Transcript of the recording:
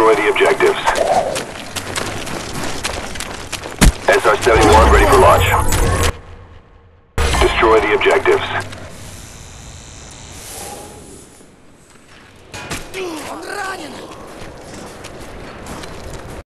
Destroy the objectives. SR-71 ready for launch. Destroy the objectives. Он ранен!